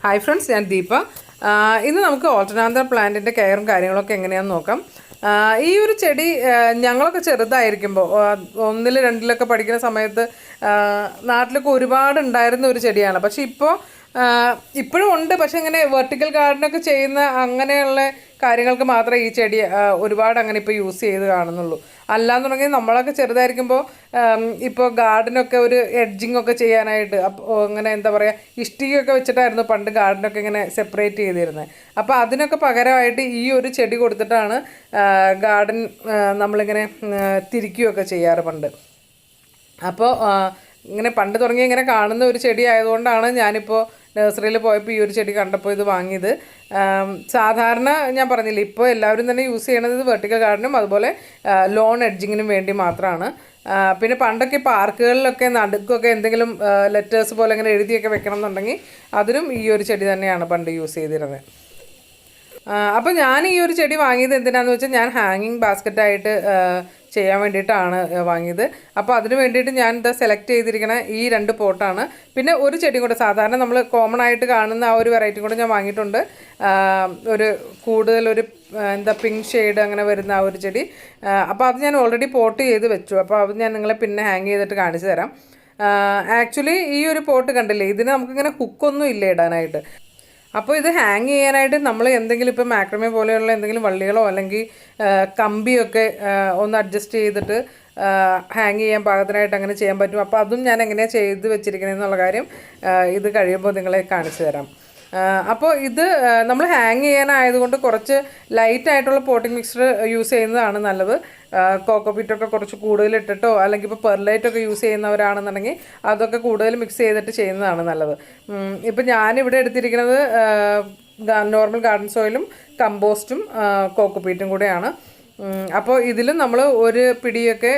Hi friends, ഞാൻ ദീപ. ഇന്ന് നമുക്ക് ഓൾട്ടർനാന്തര പ്ലാന്റിൻ്റെ കെയറും കാര്യങ്ങളൊക്കെ എങ്ങനെയാണെന്ന് നോക്കാം. ഈ ഒരു ചെടി ഞങ്ങളൊക്കെ ചെറുതായിരിക്കുമ്പോൾ ഒന്നിൽ രണ്ടിലൊക്കെ പഠിക്കുന്ന സമയത്ത് നാട്ടിലൊക്കെ ഒരുപാട് ഉണ്ടായിരുന്ന ഒരു ചെടിയാണ്. പക്ഷേ ഇപ്പോഴും ഉണ്ട്. പക്ഷേ ഇങ്ങനെ വെർട്ടിക്കൽ ഗാർഡനൊക്കെ ചെയ്യുന്ന അങ്ങനെയുള്ള കാര്യങ്ങൾക്ക് മാത്രമേ ഈ ചെടി ഒരുപാട് അങ്ങനെ ഇപ്പോൾ യൂസ് ചെയ്ത് കാണുന്നുള്ളൂ. അല്ലാന്നുണ്ടെങ്കിൽ നമ്മളൊക്കെ ചെറുതായിരിക്കുമ്പോൾ ഇപ്പോൾ ഗാർഡനൊക്കെ ഒരു എഡ്ജിങ് ഒക്കെ ചെയ്യാനായിട്ട് അങ്ങനെ എന്താ പറയുക, ഇഷ്ടികയൊക്കെ വെച്ചിട്ടായിരുന്നു പണ്ട് ഗാർഡനൊക്കെ ഇങ്ങനെ സെപ്പറേറ്റ് ചെയ്തിരുന്നത്. അപ്പോൾ അതിനൊക്കെ പകരമായിട്ട് ഈ ഒരു ചെടി കൊടുത്തിട്ടാണ് ഗാർഡൻ നമ്മളിങ്ങനെ തിരിക്കുകയൊക്കെ ചെയ്യാറ് പണ്ട്. അപ്പോൾ ഇങ്ങനെ പണ്ട് തുടങ്ങി ഇങ്ങനെ കാണുന്ന ഒരു ചെടി ആയതുകൊണ്ടാണ് ഞാനിപ്പോൾ നഴ്സറിയിൽ പോയപ്പോൾ ഈ ഒരു ചെടി കണ്ടപ്പോൾ ഇത് വാങ്ങിയത്. സാധാരണ ഞാൻ പറഞ്ഞില്ലേ, ഇപ്പോൾ എല്ലാവരും തന്നെ യൂസ് ചെയ്യണത് വെർട്ടിക്കൽ ഗാർഡനും അതുപോലെ ലോൺ എഡ്ജിങ്ങിനും വേണ്ടി മാത്രമാണ്. പിന്നെ പണ്ടൊക്കെ പാർക്കുകളിലൊക്കെ നടുക്കൊക്കെ എന്തെങ്കിലും ലെറ്റേഴ്സ് പോലെ ഇങ്ങനെ എഴുതിയൊക്കെ വെക്കണം എന്നുണ്ടെങ്കിൽ അതിനും ഈ ഒരു ചെടി തന്നെയാണ് പണ്ട് യൂസ് ചെയ്തിരുന്നത്. അപ്പോൾ ഞാൻ ഈ ഒരു ചെടി വാങ്ങിയത് എന്തിനാണെന്ന് വെച്ചാൽ, ഞാൻ ഹാങ്ങിങ് ബാസ്ക്കറ്റായിട്ട് ചെയ്യാൻ വേണ്ടിയിട്ടാണ് വാങ്ങിയത്. അപ്പോൾ അതിന് വേണ്ടിയിട്ട് ഞാൻ ഇത് സെലക്ട് ചെയ്തിരിക്കുന്ന ഈ 2 പോട്ടാണ്. പിന്നെ ഒരു ചെടിയും കൂടെ, സാധാരണ നമ്മൾ കോമൺ ആയിട്ട് കാണുന്ന ആ ഒരു വെറൈറ്റി കൂടെ ഞാൻ വാങ്ങിയിട്ടുണ്ട്. ഒരു കൂടുതലൊരു പിങ്ക് ഷെയ്ഡ് അങ്ങനെ വരുന്ന ആ ഒരു ചെടി. അപ്പോൾ അത് ഞാൻ ഓൾറെഡി പോട്ട് ചെയ്ത് വെച്ചു. അപ്പോൾ അത് ഞാൻ നിങ്ങളെ പിന്നെ ഹാങ് ചെയ്തിട്ട് കാണിച്ചു തരാം. ആക്ച്വലി ഈ ഒരു പോട്ട് കണ്ടില്ലേ, ഇതിന് നമുക്കിങ്ങനെ ഹുക്കൊന്നും ഇല്ല ഇടാനായിട്ട്. അപ്പോൾ ഇത് ഹാങ് ചെയ്യാനായിട്ട് നമ്മൾ എന്തെങ്കിലും ഇപ്പോൾ മാക്രമേ പോലെയുള്ള എന്തെങ്കിലും വള്ളികളോ അല്ലെങ്കിൽ കമ്പിയൊക്കെ ഒന്ന് അഡ്ജസ്റ്റ് ചെയ്തിട്ട് ഹാങ് ചെയ്യാൻ പാകത്തിനായിട്ട് അങ്ങനെ ചെയ്യാൻ പറ്റും. അപ്പോൾ അതും ഞാൻ എങ്ങനെയാണ് ചെയ്ത് വെച്ചിരിക്കുന്നതെന്നുള്ള കാര്യം ഇത് കഴിയുമ്പോൾ നിങ്ങളെ കാണിച്ചു തരാം. അപ്പോൾ ഇത് നമ്മൾ ഹാങ് ചെയ്യാനായതുകൊണ്ട് കുറച്ച് ലൈറ്റായിട്ടുള്ള പോട്ടിംഗ് മിക്സർ യൂസ് ചെയ്യുന്നതാണ് നല്ലത്. കോക്കോപീറ്റൊക്കെ കുറച്ച് കൂടുതൽ ഇട്ടിട്ടോ അല്ലെങ്കിൽ ഇപ്പോൾ പെർലൈറ്റൊക്കെ യൂസ് ചെയ്യുന്നവരാണെന്നുണ്ടെങ്കിൽ അതൊക്കെ കൂടുതൽ മിക്സ് ചെയ്തിട്ട് ചെയ്യുന്നതാണ് നല്ലത്. ഇപ്പം ഞാനിവിടെ എടുത്തിരിക്കുന്നത് നോർമൽ ഗാർഡൻ സോയിലും കമ്പോസ്റ്റും കോക്കോപീറ്റും കൂടെയാണ്. അപ്പോൾ ഇതിലും നമ്മൾ ഒരു പിടിയൊക്കെ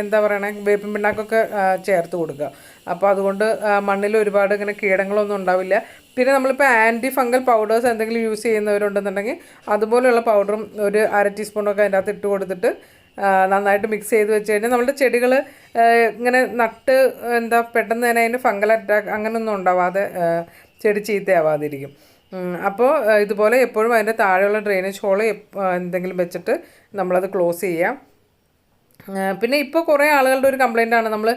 എന്താ പറയണേ, വേപ്പിൻ പിണ്ണാക്കൊക്കെ ചേർത്ത് കൊടുക്കുക. അപ്പോൾ അതുകൊണ്ട് മണ്ണിൽ ഒരുപാട് ഇങ്ങനെ കീടങ്ങളൊന്നും ഉണ്ടാവില്ല. പിന്നെ നമ്മളിപ്പോൾ ആൻറ്റി ഫംഗൽ പൗഡേഴ്സ് എന്തെങ്കിലും യൂസ് ചെയ്യുന്നവരുണ്ടെന്നുണ്ടെങ്കിൽ അതുപോലെയുള്ള പൗഡറും ഒരു 1/2 ടീസ്പൂണൊക്കെ അതിൻ്റെ അകത്ത് ഇട്ട് കൊടുത്തിട്ട് നന്നായിട്ട് മിക്സ് ചെയ്ത് വെച്ച് കഴിഞ്ഞാൽ നമ്മുടെ ചെടികൾ ഇങ്ങനെ നട്ട് പെട്ടെന്ന് തന്നെ അതിന് ഫംഗൽ അറ്റാക്ക് അങ്ങനെയൊന്നും ഉണ്ടാവാതെ ചെടി ചീത്തയാവാതിരിക്കും. അപ്പോൾ ഇതുപോലെ എപ്പോഴും അതിൻ്റെ താഴെയുള്ള ഡ്രെയിനേജ് ഹോള് എന്തെങ്കിലും വെച്ചിട്ട് നമ്മളത് ക്ലോസ് ചെയ്യാം. പിന്നെ ഇപ്പോൾ കുറേ ആളുകളുടെ ഒരു കംപ്ലയിൻ്റാണ്, നമ്മൾ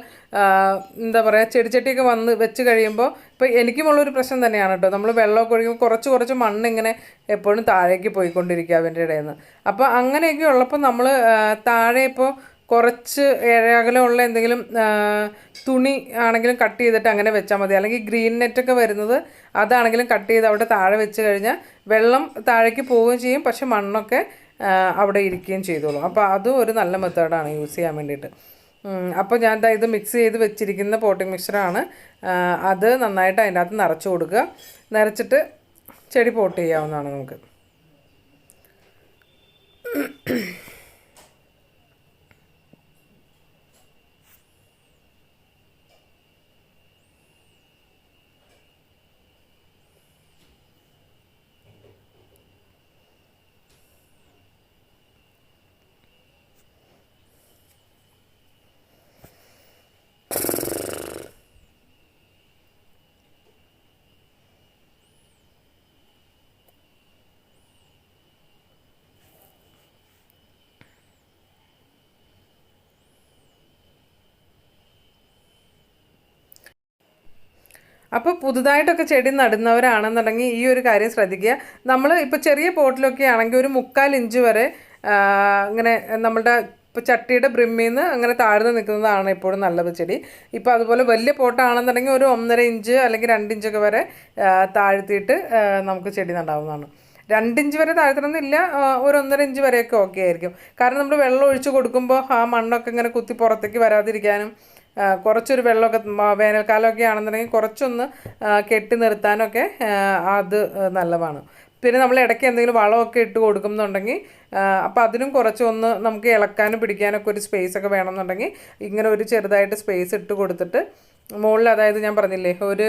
എന്താ പറയുക, ചെടിച്ചട്ടിയൊക്കെ വന്ന് വെച്ച് കഴിയുമ്പോൾ ഇപ്പോൾ എനിക്കുമുള്ളൊരു പ്രശ്നം തന്നെയാണ് കേട്ടോ. നമ്മൾ വെള്ളമൊക്കെ ഒഴിക്കുമ്പോൾ കുറച്ച് മണ്ണിങ്ങനെ എപ്പോഴും താഴേക്ക് പോയിക്കൊണ്ടിരിക്കുക അവൻ്റെ ഇടയിൽ നിന്ന്. അപ്പോൾ അങ്ങനെയൊക്കെ ഉള്ളപ്പോൾ നമ്മൾ താഴെ ഇപ്പോൾ കുറച്ച് അകലമുള്ള എന്തെങ്കിലും തുണി ആണെങ്കിലും കട്ട് ചെയ്തിട്ട് അങ്ങനെ വെച്ചാൽ മതി. അല്ലെങ്കിൽ ഗ്രീൻ നെറ്റൊക്കെ വരുന്നത് അതാണെങ്കിലും കട്ട് ചെയ്ത് അവിടെ താഴെ വെച്ച് കഴിഞ്ഞാൽ വെള്ളം താഴേക്ക് പോവുകയും ചെയ്യും, പക്ഷെ മണ്ണൊക്കെ അവിടെ ഇരിക്കുകയും ചെയ്തോളും. അപ്പോൾ അതും ഒരു നല്ല മെത്തേഡാണ് യൂസ് ചെയ്യാൻ വേണ്ടിയിട്ട്. അപ്പോൾ ഞാൻ ഇത് മിക്സ് ചെയ്ത് വെച്ചിരിക്കുന്ന പോട്ടിംഗ് മിക്സറാണ്. അത് നന്നായിട്ട് അതിൻ്റെ അകത്ത് നിറച്ച് കൊടുക്കുക. നിറച്ചിട്ട് ചെടി പോട്ട് ചെയ്യാവുന്നതാണ് നമുക്ക്. അപ്പോൾ പുതുതായിട്ടൊക്കെ ചെടി നടുന്നവരാണെന്നുണ്ടെങ്കിൽ ഈ ഒരു കാര്യം ശ്രദ്ധിക്കുക. നമ്മൾ ഇപ്പോൾ ചെറിയ പോട്ടിലൊക്കെ ആണെങ്കിൽ ഒരു 3/4 ഇഞ്ച് വരെ ഇങ്ങനെ നമ്മളുടെ ഇപ്പോൾ ചട്ടിയുടെ ബ്രിമ്മിൽ നിന്ന് അങ്ങനെ താഴ്ന്നു നിൽക്കുന്നതാണ് എപ്പോഴും നല്ലത് ചെടി. ഇപ്പോൾ അതുപോലെ വലിയ പോട്ടാണെന്നുണ്ടെങ്കിൽ ഒരു 1.5 ഇഞ്ച് അല്ലെങ്കിൽ 2 ഇഞ്ചൊക്കെ വരെ താഴ്ത്തിയിട്ട് നമുക്ക് ചെടി നടാവുന്നതാണ്. 2 ഇഞ്ച് വരെ താഴ്ത്തണമെന്നില്ല, ഒരു 1.5 ഇഞ്ച് വരെയൊക്കെ ഓക്കെ ആയിരിക്കും. കാരണം നമ്മൾ വെള്ളം ഒഴിച്ച് കൊടുക്കുമ്പോൾ ആ മണ്ണൊക്കെ ഇങ്ങനെ കുത്തി പുറത്തേക്ക് വരാതിരിക്കാനും കുറച്ചൊരു വെള്ളമൊക്കെ വേനൽക്കാലമൊക്കെ ആണെന്നുണ്ടെങ്കിൽ കുറച്ചൊന്ന് കെട്ടി നിർത്താനൊക്കെ അത് നല്ലതാണ്. പിന്നെ നമ്മൾ ഇടയ്ക്ക് എന്തെങ്കിലും വളമൊക്കെ ഇട്ട് കൊടുക്കുന്നുണ്ടെങ്കിൽ അപ്പോൾ അതിനും കുറച്ചൊന്ന് നമുക്ക് ഇളക്കാനും പിടിക്കാനൊക്കെ ഒരു സ്പേസൊക്കെ വേണമെന്നുണ്ടെങ്കിൽ ഇങ്ങനെ ഒരു ചെറുതായിട്ട് സ്പേസ് ഇട്ട് കൊടുത്തിട്ട് മുകളിൽ, അതായത് ഞാൻ പറഞ്ഞില്ലേ, ഒരു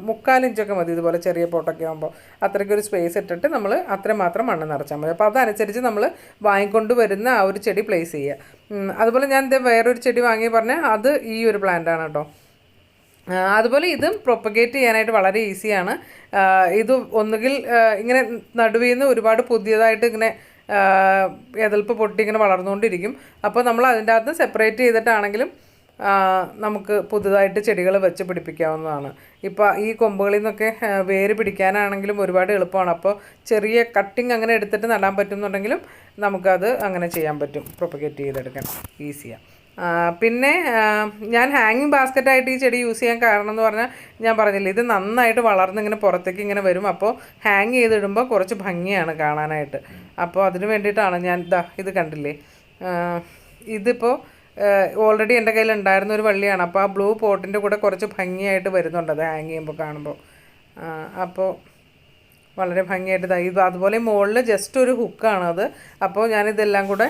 3/4 ഇഞ്ചൊക്കെ മതി ഇതുപോലെ ചെറിയ പോട്ടൊക്കെ ആകുമ്പോൾ. അത്രയ്ക്കൊരു സ്പേസ് ഇട്ടിട്ട് നമ്മൾ അത്രമാത്രം മണ്ണ് നിറച്ചാൽ മതി. അപ്പോൾ അതനുസരിച്ച് നമ്മൾ വാങ്ങിക്കൊണ്ട് വരുന്ന ആ ഒരു ചെടി പ്ലേസ് ചെയ്യുക. അതുപോലെ ഞാൻ വേറൊരു ചെടി വാങ്ങി പറഞ്ഞാൽ അത് ഈ ഒരു പ്ലാന്റാണ് കേട്ടോ. അതുപോലെ ഇതും പ്രൊപ്പഗേറ്റ് ചെയ്യാനായിട്ട് വളരെ ഈസിയാണ്. ഇത് ഒന്നുകിൽ ഇങ്ങനെ നടുവിൽ നിന്ന് ഒരുപാട് പുതിയതായിട്ട് ഇങ്ങനെ എതിർപ്പ് പൊട്ടി ഇങ്ങനെ വളർന്നുകൊണ്ടിരിക്കും. അപ്പോൾ നമ്മൾ അതിൻ്റെ അകത്ത് സെപ്പറേറ്റ് ചെയ്തിട്ടാണെങ്കിലും നമുക്ക് പുതുതായിട്ട് ചെടികൾ വെച്ച് പിടിപ്പിക്കാവുന്നതാണ്. ഇപ്പോൾ ഈ കൊമ്പുകളിൽ നിന്നൊക്കെ വേര് പിടിക്കാനാണെങ്കിലും ഒരുപാട് എളുപ്പമാണ്. അപ്പോൾ ചെറിയ കട്ടിങ് അങ്ങനെ എടുത്തിട്ട് നടാൻ പറ്റുന്നുണ്ടെങ്കിലും നമുക്കത് അങ്ങനെ ചെയ്യാൻ പറ്റും, പ്രൊപ്പഗേറ്റ് ചെയ്തെടുക്കാൻ ഈസിയാണ്. പിന്നെ ഞാൻ ഹാങ്ങിങ് ബാസ്ക്കറ്റായിട്ട് ഈ ചെടി യൂസ് ചെയ്യാൻ കാരണം എന്ന് പറഞ്ഞാൽ ഞാൻ പറഞ്ഞില്ലേ, ഇത് നന്നായിട്ട് വളർന്ന് ഇങ്ങനെ പുറത്തേക്ക് ഇങ്ങനെ വരും. അപ്പോൾ ഹാങ് ചെയ്തിടുമ്പോൾ കുറച്ച് ഭംഗിയാണ് കാണാനായിട്ട്. അപ്പോൾ അതിന് വേണ്ടിയിട്ടാണ് ഞാൻ ഇത് കണ്ടില്ലേ, ഇതിപ്പോൾ ഓൾറെഡി എൻ്റെ കയ്യിൽ ഉണ്ടായിരുന്ന ഒരു വള്ളിയാണ്. അപ്പോൾ ആ ബ്ലൂ പോട്ടിൻ്റെ കൂടെ കുറച്ച് ഭംഗിയായിട്ട് വരുന്നുണ്ട് അത് ഹാങ് ചെയ്യുമ്പോൾ കാണുമ്പോൾ. അപ്പോൾ വളരെ ഭംഗിയായിട്ട് ഇത് അതുപോലെ മുകളിൽ ജസ്റ്റ് ഒരു ഹുക്കാണ് അത്. അപ്പോൾ ഞാനിതെല്ലാം കൂടെ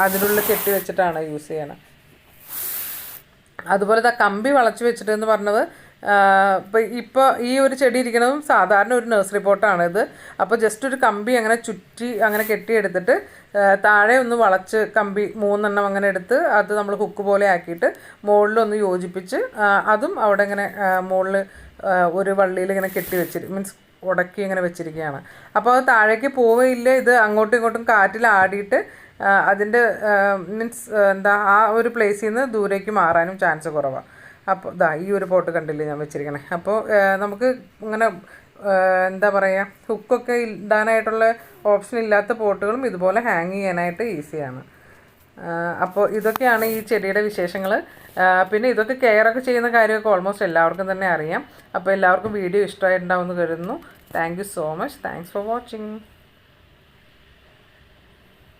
അതിനുള്ളിൽ കെട്ടി വെച്ചിട്ടാണ് യൂസ് ചെയ്യണത്. അതുപോലെ കമ്പി വളച്ച് വെച്ചിട്ടെന്ന് പറഞ്ഞത്, ഇപ്പോൾ ഈ ഒരു ചെടി ഇരിക്കുന്നതും സാധാരണ ഒരു നഴ്സറി പോട്ടാണ് ഇത്. അപ്പോൾ ജസ്റ്റ് ഒരു കമ്പി അങ്ങനെ ചുറ്റി അങ്ങനെ കെട്ടിയെടുത്തിട്ട് താഴെ ഒന്ന് വളച്ച് കമ്പി 3 എണ്ണം അങ്ങനെ എടുത്ത് അത് നമ്മൾ ഹുക്ക് പോലെ ആക്കിയിട്ട് മുകളിലൊന്ന് യോജിപ്പിച്ച് അതും അവിടെ ഇങ്ങനെ മുകളിൽ ഒരു വള്ളിയിൽ ഇങ്ങനെ കെട്ടി മീൻസ് ഉടക്കി ഇങ്ങനെ വെച്ചിരിക്കുകയാണ്. അപ്പോൾ അത് താഴേക്ക് പോവുകയില്ല. ഇത് അങ്ങോട്ടും ഇങ്ങോട്ടും കാറ്റിൽ ആടിയിട്ട് അതിൻ്റെ മീൻസ് ആ ഒരു പ്ലേസിൽ നിന്ന് ദൂരേക്ക് മാറാനും ചാൻസ് കുറവാണ്. അപ്പോൾ ഈ ഒരു പോട്ട് കണ്ടില്ലേ ഞാൻ വെച്ചിരിക്കണേ. അപ്പോൾ നമുക്ക് ഇങ്ങനെ ഹുക്കൊക്കെ ഇടാനായിട്ടുള്ള ഓപ്ഷൻ ഇല്ലാത്ത പോട്ടുകളും ഇതുപോലെ ഹാങ് ചെയ്യാനായിട്ട് ഈസിയാണ്. അപ്പോൾ ഇതൊക്കെയാണ് ഈ ചെടിയുടെ വിശേഷങ്ങൾ. പിന്നെ ഇതൊക്കെ കെയറൊക്കെ ചെയ്യുന്ന കാര്യമൊക്കെ ഓൾമോസ്റ്റ് എല്ലാവർക്കും തന്നെ അറിയാം. അപ്പോൾ എല്ലാവർക്കും വീഡിയോ ഇഷ്ടമായിട്ടുണ്ടാവുമെന്ന് കരുതുന്നു. Thank you so much. Thanks for watching.